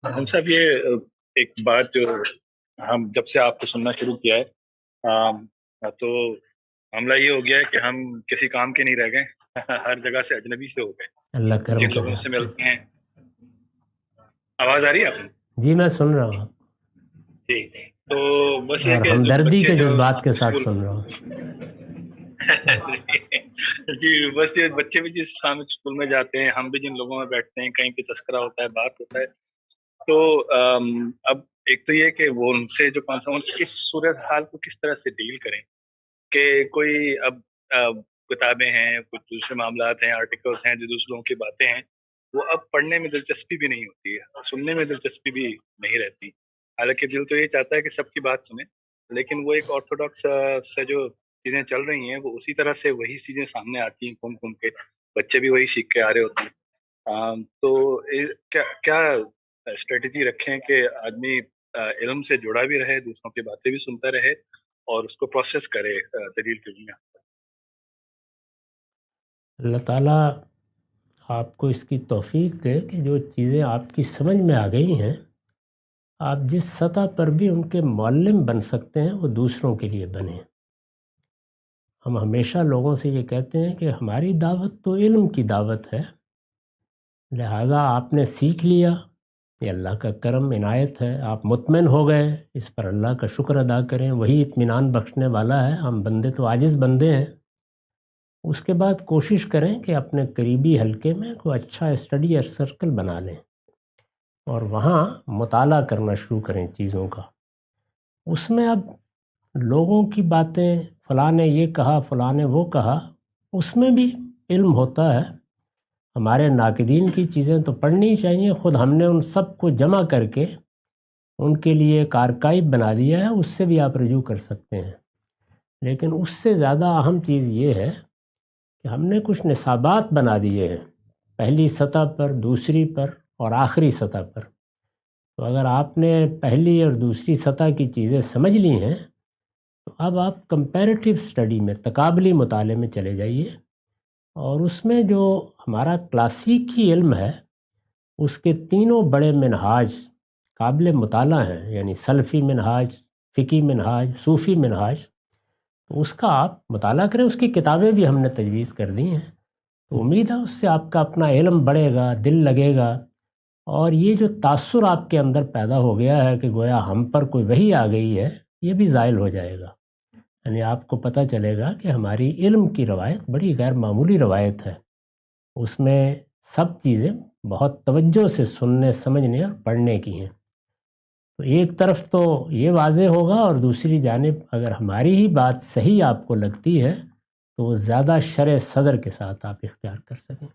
ہم صاحب یہ ایک بات جو ہم جب سے آپ کو سننا شروع کیا ہے تو معاملہ یہ ہو گیا ہے کہ ہم کسی کام کے نہیں رہ گئے ہر جگہ سے اجنبی سے ہو گئے. اللہ کرم جن کرے لوگوں سے آپ پہ. ملتے ہیں. آواز آ رہی ہے آپ کو؟ جی میں سن رہا ہوں جی. تو بس یہ اور کہ جو ہمدردی بچے کے جو جذبات کے ساتھ اسکول سن رہا ہوں. جی بس یہ بچے بھی جس اسلامک اسکول میں جاتے ہیں، ہم بھی جن لوگوں میں بیٹھتے ہیں، کہیں پہ تذکرہ ہوتا ہے، بات ہوتا ہے، تو اب ایک تو یہ کہ وہ ان سے جو کس صورت حال کو کس طرح سے ڈیل کریں کہ کوئی اب کتابیں ہیں، کچھ دوسرے معاملات ہیں، آرٹیکلس ہیں، جو دوسروں کی باتیں ہیں، وہ اب پڑھنے میں دلچسپی بھی نہیں ہوتی ہے، سننے میں دلچسپی بھی نہیں رہتی. حالانکہ دل تو یہ چاہتا ہے کہ سب کی بات سنیں، لیکن وہ ایک آرتھوڈاکس سے جو چیزیں چل رہی ہیں وہ اسی طرح سے وہی چیزیں سامنے آتی ہیں گھوم گھوم کے، بچے بھی وہی سیکھ کے آ رہے ہوتے ہیں. تو کیا کیا اسٹریٹجی رکھیں کہ آدمی علم سے جڑا بھی رہے، دوسروں کی باتیں بھی سنتا رہے اور اس کو پروسیس کرے دلیل کی دنیا. اللہ تعالیٰ آپ کو اس کی توفیق دے کہ جو چیزیں آپ کی سمجھ میں آ گئی ہیں، آپ جس سطح پر بھی ان کے معلم بن سکتے ہیں وہ دوسروں کے لیے بنیں. ہم ہمیشہ لوگوں سے یہ کہتے ہیں کہ ہماری دعوت تو علم کی دعوت ہے، لہٰذا آپ نے سیکھ لیا، یہ اللہ کا کرم عنایت ہے، آپ مطمئن ہو گئے، اس پر اللہ کا شکر ادا کریں، وہی اطمینان بخشنے والا ہے. ہم بندے تو عاجز بندے ہیں. اس کے بعد کوشش کریں کہ اپنے قریبی حلقے میں کوئی اچھا اسٹڈی سرکل بنا لیں اور وہاں مطالعہ کرنا شروع کریں چیزوں کا. اس میں اب لوگوں کی باتیں، فلاں نے یہ کہا، فلاں نے وہ کہا، اس میں بھی علم ہوتا ہے. ہمارے ناقدین کی چیزیں تو پڑھنی چاہیے. خود ہم نے ان سب کو جمع کر کے ان کے لیے ایک آرکائیو بنا دیا ہے، اس سے بھی آپ رجوع کر سکتے ہیں. لیکن اس سے زیادہ اہم چیز یہ ہے کہ ہم نے کچھ نصابات بنا دیے ہیں، پہلی سطح پر، دوسری پر اور آخری سطح پر. تو اگر آپ نے پہلی اور دوسری سطح کی چیزیں سمجھ لی ہیں تو اب آپ کمپیریٹیو اسٹڈی میں، تقابلی مطالعے میں چلے جائیے، اور اس میں جو ہمارا کلاسیکی علم ہے اس کے تینوں بڑے منہاج قابل مطالعہ ہیں، یعنی سلفی منہاج، فقی منہاج، صوفی منہاج. تو اس کا آپ مطالعہ کریں. اس کی کتابیں بھی ہم نے تجویز کر دی ہیں. تو امید ہے اس سے آپ کا اپنا علم بڑھے گا، دل لگے گا، اور یہ جو تاثر آپ کے اندر پیدا ہو گیا ہے کہ گویا ہم پر کوئی وحی آ گئی ہے، یہ بھی زائل ہو جائے گا. یعنی آپ کو پتہ چلے گا کہ ہماری علم کی روایت بڑی غیر معمولی روایت ہے. اس میں سب چیزیں بہت توجہ سے سننے، سمجھنے اور پڑھنے کی ہیں. تو ایک طرف تو یہ واضح ہوگا، اور دوسری جانب اگر ہماری ہی بات صحیح آپ کو لگتی ہے تو وہ زیادہ شرح صدر کے ساتھ آپ اختیار کر سکیں.